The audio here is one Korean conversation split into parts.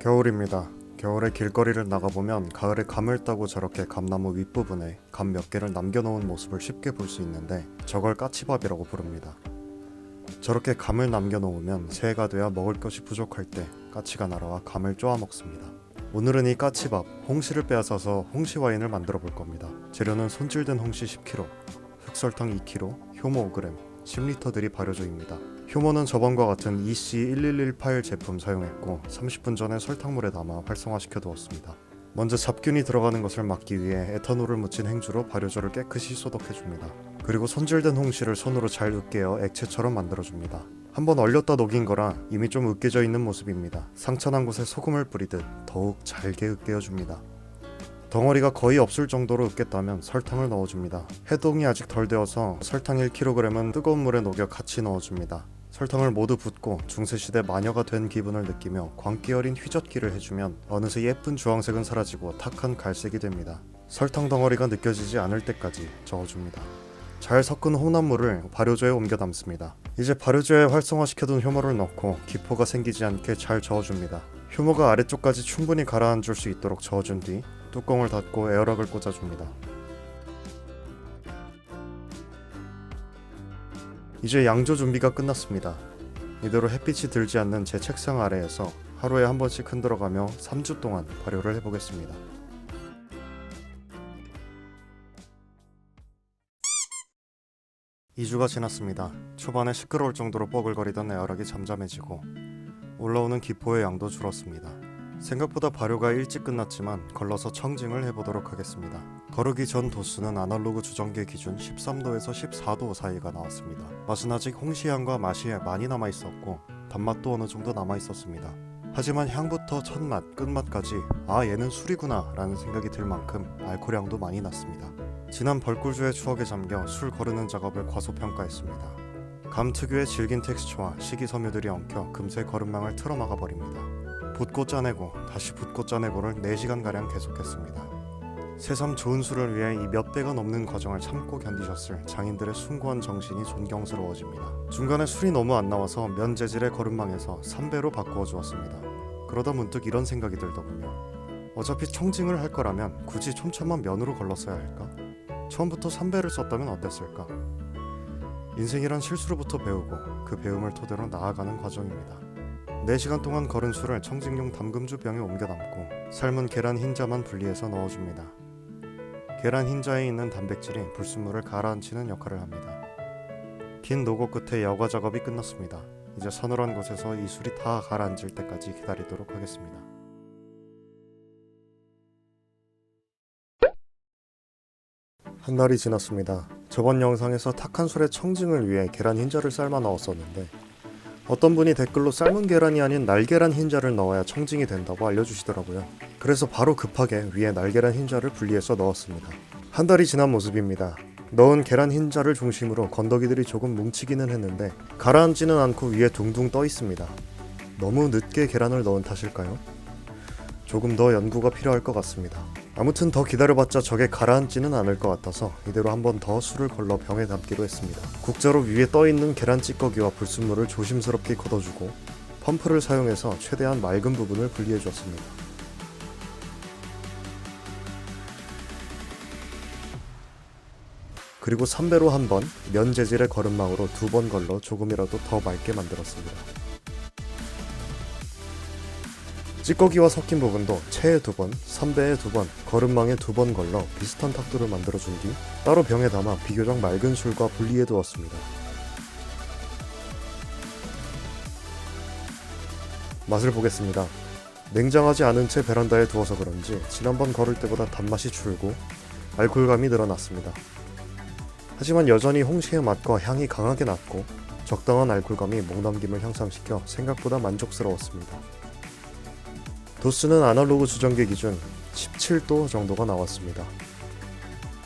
겨울입니다. 겨울에 길거리를 나가보면 가을에 감을 따고 저렇게 감나무 윗부분에 감 몇 개를 남겨놓은 모습을 쉽게 볼 수 있는데 저걸 까치밥이라고 부릅니다. 저렇게 감을 남겨놓으면 새해가 돼야 먹을 것이 부족할 때 까치가 날아와 감을 쪼아 먹습니다. 오늘은 이 까치밥, 홍시를 빼앗아서 홍시 와인을 만들어 볼 겁니다. 재료는 손질된 홍시 10kg, 흑설탕 2kg, 효모 5g, 10L들이 발효조입니다. 효모는 저번과 같은 EC1118 제품 사용했고 30분 전에 설탕물에 담아 활성화시켜 두었습니다. 먼저 잡균이 들어가는 것을 막기 위해 에탄올을 묻힌 행주로 발효조를 깨끗이 소독해줍니다. 그리고 손질된 홍시를 손으로 잘 으깨어 액체처럼 만들어줍니다. 한번 얼렸다 녹인 거라 이미 좀 으깨져 있는 모습입니다. 상처난 곳에 소금을 뿌리듯 더욱 잘게 으깨어줍니다. 덩어리가 거의 없을 정도로 으깼다면 설탕을 넣어줍니다. 해동이 아직 덜 되어서 설탕 1kg은 뜨거운 물에 녹여 같이 넣어줍니다. 설탕을 모두 붓고 중세시대 마녀가 된 기분을 느끼며 광기 어린 휘젓기를 해주면 어느새 예쁜 주황색은 사라지고 탁한 갈색이 됩니다. 설탕 덩어리가 느껴지지 않을 때까지 저어줍니다. 잘 섞은 혼합물을 발효조에 옮겨 담습니다. 이제 발효조에 활성화시켜둔 효모를 넣고 기포가 생기지 않게 잘 저어줍니다. 효모가 아래쪽까지 충분히 가라앉을 수 있도록 저어준 뒤 뚜껑을 닫고 에어락을 꽂아줍니다. 이제 양조 준비가 끝났습니다. 이대로 햇빛이 들지 않는 제 책상 아래에서 하루에 한 번씩 흔들어가며 3주 동안 발효를 해보겠습니다. (2주가) 지났습니다. 초반에 시끄러울 정도로 뻐글거리던 에어락이 잠잠해지고 올라오는 기포의 양도 줄었습니다. 생각보다 발효가 일찍 끝났지만 걸러서 청징을 해보도록 하겠습니다. 거르기 전 도수는 아날로그 주정기 기준 13도에서 14도 사이가 나왔습니다. 맛은 아직 홍시향과 맛이 많이 남아있었고 단맛도 어느 정도 남아있었습니다. 하지만 향부터 첫맛, 끝맛까지 아 얘는 술이구나 라는 생각이 들 만큼 알코올향도 많이 났습니다. 지난 벌꿀주의 추억에 잠겨 술 거르는 작업을 과소평가했습니다. 감 특유의 질긴 텍스처와 식이섬유들이 엉켜 금세 거름망을 틀어막아 버립니다. 붓고 짜내고 다시 붓고 짜내고를 4시간가량 계속했습니다. 새삼 좋은 술을 위해 이 몇 배가 넘는 과정을 참고 견디셨을 장인들의 숭고한 정신이 존경스러워집니다. 중간에 술이 너무 안 나와서 면 재질의 거름망에서 3배로 바꾸어 주었습니다. 그러다 문득 이런 생각이 들더군요. 어차피 청징을 할 거라면 굳이 촘참한 면으로 걸렀어야 할까? 처음부터 3배를 썼다면 어땠을까? 인생이란 실수로부터 배우고 그 배움을 토대로 나아가는 과정입니다. 4시간 동안 걸은 술을 청징용 담금주 병에 옮겨 담고 삶은 계란 흰자만 분리해서 넣어줍니다. 계란 흰자에 있는 단백질이 불순물을 가라앉히는 역할을 합니다. 긴 노고 끝에 여과 작업이 끝났습니다. 이제 서늘한 곳에서 이 술이 다 가라앉을 때까지 기다리도록 하겠습니다. 한 달이 지났습니다. 저번 영상에서 탁한 술의 청징을 위해 계란 흰자를 삶아 넣었었는데 어떤 분이 댓글로 삶은 계란이 아닌 날계란 흰자를 넣어야 청징이 된다고 알려주시더라고요. 그래서 바로 급하게 위에 날계란 흰자를 분리해서 넣었습니다. 한 달이 지난 모습입니다. 넣은 계란 흰자를 중심으로 건더기들이 조금 뭉치기는 했는데 가라앉지는 않고 위에 둥둥 떠 있습니다. 너무 늦게 계란을 넣은 탓일까요? 조금 더 연구가 필요할 것 같습니다. 아무튼 더 기다려봤자 저게 가라앉지는 않을 것 같아서 이대로 한 번 더 술을 걸러 병에 담기로 했습니다. 국자로 위에 떠있는 계란 찌꺼기와 불순물을 조심스럽게 걷어주고 펌프를 사용해서 최대한 맑은 부분을 분리해주었습니다. 그리고 3배로 한 번, 면 재질의 거름망으로 2번 걸러 조금이라도 더 맑게 만들었습니다. 찌꺼기와 섞인 부분도 체에 2번, 3배에 2번, 거름망에 2번 걸러 비슷한 탁도를 만들어준 뒤 따로 병에 담아 비교적 맑은 술과 분리해 두었습니다. 맛을 보겠습니다. 냉장하지 않은 채 베란다에 두어서 그런지 지난번 걸을 때보다 단맛이 줄고 알코올감이 늘어났습니다. 하지만 여전히 홍시의 맛과 향이 강하게 났고 적당한 알코올감이 목넘김을 향상시켜 생각보다 만족스러웠습니다. 도수는 아날로그 주정기 기준 17도 정도가 나왔습니다.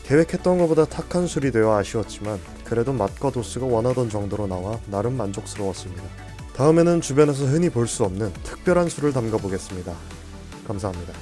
계획했던 것보다 탁한 술이 되어 아쉬웠지만 그래도 맛과 도수가 원하던 정도로 나와 나름 만족스러웠습니다. 다음에는 주변에서 흔히 볼 수 없는 특별한 술을 담가 보겠습니다. 감사합니다.